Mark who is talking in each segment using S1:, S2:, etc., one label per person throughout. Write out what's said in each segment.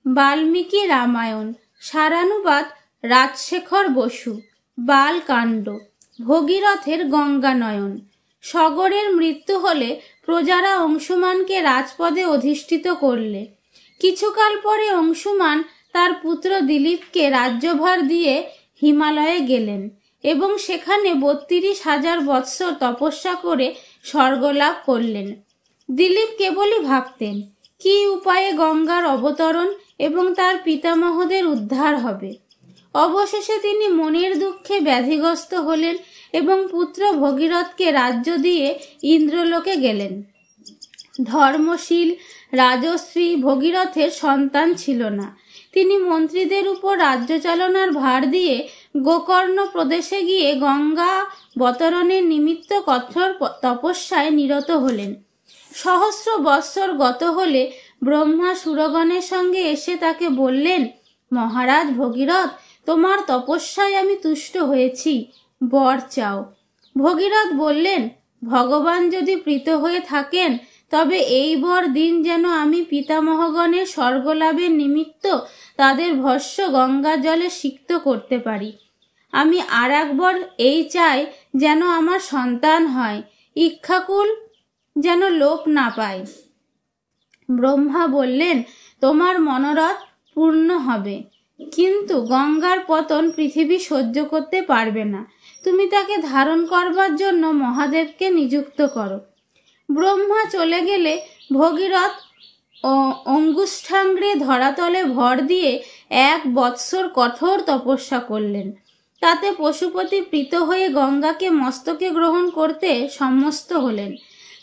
S1: বাল্মীকি রামায়ণ, সারানুবাদ রাজশেখর বসু। বালকাণ্ড, ভগীরথের গঙ্গানয়ন। সগরের মৃত্যু হলে প্রজারা অংশুমানকে রাজপদে অধিষ্ঠিত করলে। কিছুকাল পরে অংশুমান তার পুত্র দিলীপকে রাজ্যভার দিয়ে হিমালয়ে গেলেন এবং সেখানে 32,000 বৎসর তপস্যা করে স্বর্গলাভ করলেন। দিলীপ কেবলই ভাবতেন কি উপায়ে গঙ্গার অবতরণ এবং তার পিতামহদের উদ্ধার হবে। অবশেষে তিনি মনের দুঃখে ব্যাধিগ্রস্ত হলেন এবং পুত্র ভগীরথকে রাজ্য দিয়ে ইন্দ্রলোকে গেলেন। ধর্মশীল রাজশ্রী ভগীরথের সন্তান ছিল না। তিনি মন্ত্রীদের উপর রাজ্য চালনার ভার দিয়ে গোকর্ণ প্রদেশে গিয়ে গঙ্গা বতরণের নিমিত্ত কঠোর তপস্যায় নিরত হলেন। সহস্র বৎসর গত হলে ব্রহ্মা সুরগণের সঙ্গে এসে তাকে বললেন, মহারাজ ভগীরথ, তোমার তপস্যায় আমি তুষ্ট হয়েছি, বর চাও। ভগীরথ বললেন, ভগবান যদি প্রীত হয়ে থাকেন তবে এই বর দিন যেন আমি পিতামহগণের স্বর্গলাভের নিমিত্ত তাদের ভস্য গঙ্গা জলে সিক্ত করতে পারি। আমি আর একবার এই চাই যেন আমার সন্তান হয়, ইক্ষ্বাকুল যেন লোপ না পায়। ব্রহ্মা বললেন, তোমার মনোরথ পূর্ণ হবে, কিন্তু গঙ্গার পতন পৃথিবী সহ্য করতে পারবে না। তুমি তাকে ধারণ করবার জন্য মহাদেবকে নিযুক্ত করো। ব্রহ্মা চলে গেলে ভগীরথ অঙ্গুষ্ঠাগ্রে ধরাতলে ভর দিয়ে 1 বৎসর কঠোর তপস্যা করলেন। তাতে পশুপতি প্রীত হয়ে গঙ্গাকে মস্তকে গ্রহণ করতে সম্মত হলেন।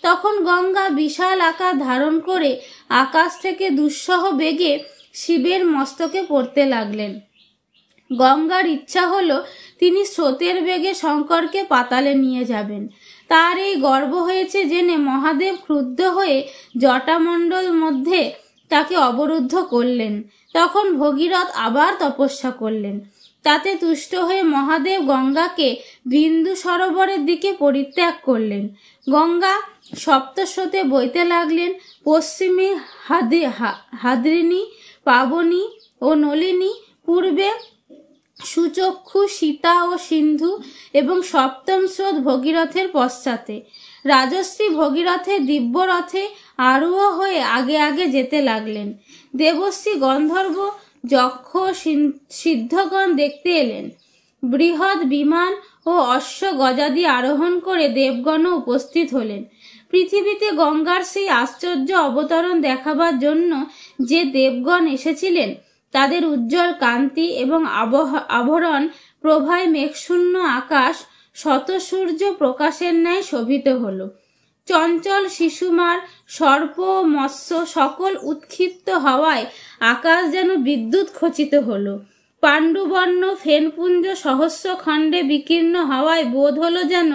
S1: তখন গঙ্গা বিশাল আকার ধারণ করে আকাশ থেকে দুঃসহ বেগে শিবের মস্তকে পড়তে লাগলেন। গঙ্গার ইচ্ছা হলো তিনি স্রোতের বেগে শঙ্করকে পাতালে নিয়ে যাবেন। তার এই গর্ব হয়েছে জেনে মহাদেব ক্রুদ্ধ হয়ে জটামণ্ডল মধ্যে তাকে অবরুদ্ধ করলেন। তখন ভগীরথ আবার তপস্যা করলেন। তাতে তুষ্ট হয়ে মহাদেব গঙ্গাকে বিন্দু সরোবরের দিকে পরিত্যাগ করলেন। গঙ্গা সপ্তস্রোতে বইতে লাগলেন। পশ্চিমে হাদ্রিনী, পাবনী ও নলিনী, পূর্বে সুচক্ষু, সীতা ও সিন্ধু এবং সপ্তম স্রোত ভগীরথের পশ্চাতে। রাজশ্রী ভগীরথের দিব্য রথে আরূঢ় হয়ে আগে আগে যেতে লাগলেন। দেবশ্রী, গন্ধর্ব, যক্ষ, সিদ্ধগণ দেখতে এলেন। বৃহৎ বিমান ও অশ্ব গজাদি আরোহণ করে দেবগণ উপস্থিত হলেন। পৃথিবীতে গঙ্গার সেই আশ্চর্য অবতরণ দেখাবার জন্য যে দেবগণ এসেছিলেন তাদের উজ্জ্বল কান্তি এবং আভরণ প্রভায় মেঘশূন্য আকাশ শত সূর্য প্রকাশের ন্যায় শোভিত হল। চঞ্চল শিশুমার, সর্প, মৎস্য সকল উৎক্ষিপ্ত হওয়ায় আকাশ যেন বিদ্যুৎ খচিত হল। পাণ্ডুবর্ণ ফেনপুঞ্জ সহস্র খণ্ডে বিকীর্ণ হওয়ায় বোধ হলো যেন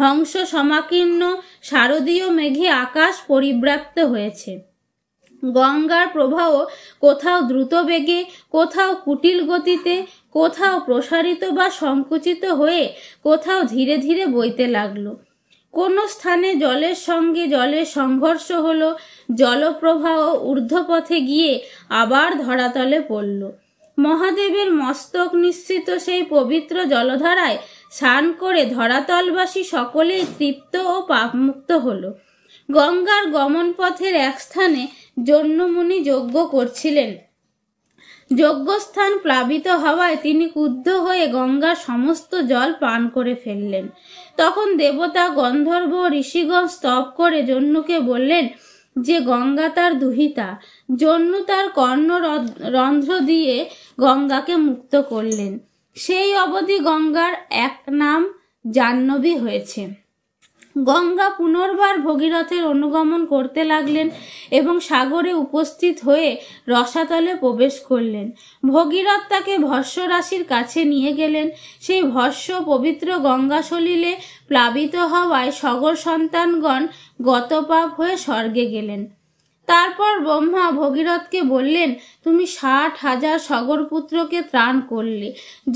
S1: হংস সমাকীর্ণ শারদীয় মেঘে আকাশ পরিব্যাপ্ত হয়েছে। গঙ্গার প্রবাহ কোথাও দ্রুত বেগে, কোথাও কুটিল গতিতে, কোথাও প্রসারিত বা সংকুচিত হয়ে কোথাও ধীরে ধীরে বইতে লাগলো। কোন স্থানে জলের সঙ্গে জলের সংঘর্ষ হলো, জলপ্রবাহ ঊর্ধ্বপথে গিয়ে আবার ধরাতলে পড়ল। মহাদেবের মস্তক নিঃসৃত সেই পবিত্র জলধারায় স্নান করে ধরাতলবাসী সকলেই তৃপ্ত ও পাপমুক্ত হলো। গঙ্গার গমন পথের এক স্থানে জন্যমুনি যজ্ঞ করছিলেন। যজ্ঞস্থান প্লাবিত হওয়ায় তিনি ক্রুদ্ধ হয়ে গঙ্গার সমস্ত জল পান করে ফেললেন। তখন দেবতা, গন্ধর্ব, ঋষিগণ স্তব করে জন্যুকে বললেন যে গঙ্গা তার দুহিতা। জন্যু তার কর্ণরন্ধ্র দিয়ে গঙ্গাকে মুক্ত করলেন। সেই অবধি গঙ্গার এক নাম জাহ্নবী হয়েছে। গঙ্গা পুনর্বার ভগীরথের অনুগমন করতে লাগলেন এবং সাগরে উপস্থিত হয়ে রসাতলে প্রবেশ করলেন। ভগীরথ তাকে ভস্য রাশির কাছে নিয়ে গেলেন। সেই ভস্য পবিত্র গঙ্গা সলিলে প্লাবিত হওয়ায় সগর সন্তানগণ গতপাপ হয়ে স্বর্গে গেলেন। তারপর ব্রহ্মা ভগীরথকে বললেন, তুমি 60,000 সগরপুত্রকে ত্রাণ করলে।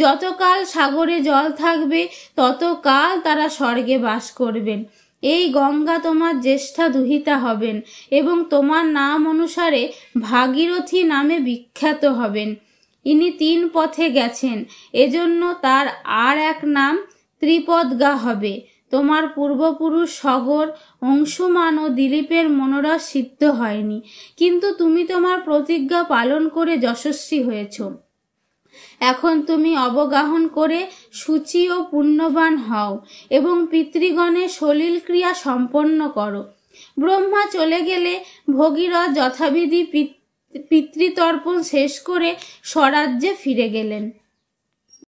S1: যতকাল সাগরে জল থাকবে ততকাল তারা স্বর্গে বাস করবেন। এই গঙ্গা তোমার জ্যেষ্ঠা দুহিতা হবেন এবং তোমার নাম অনুসারে ভাগীরথী নামে বিখ্যাত হবেন। ইনি 3 পথে গেছেন, এজন্য তার আর এক নাম ত্রিপদগা হবে। তোমার পূর্বপুরুষ সগর, অংশুমান ও দিলীপের মনোরথ সিদ্ধ হয়নি, কিন্তু তুমি তোমার প্রতিজ্ঞা পালন করে যশস্বী হয়েছ। এখন তুমি অবগাহন করে শুচি ও পুণ্যবান হও এবং পিতৃগণের সলিল ক্রিয়া সম্পন্ন করো। ব্রহ্মা চলে গেলে ভগীরথ যথাবিধি পিতৃতর্পণ শেষ করে স্বরাজ্যে ফিরে গেলেন।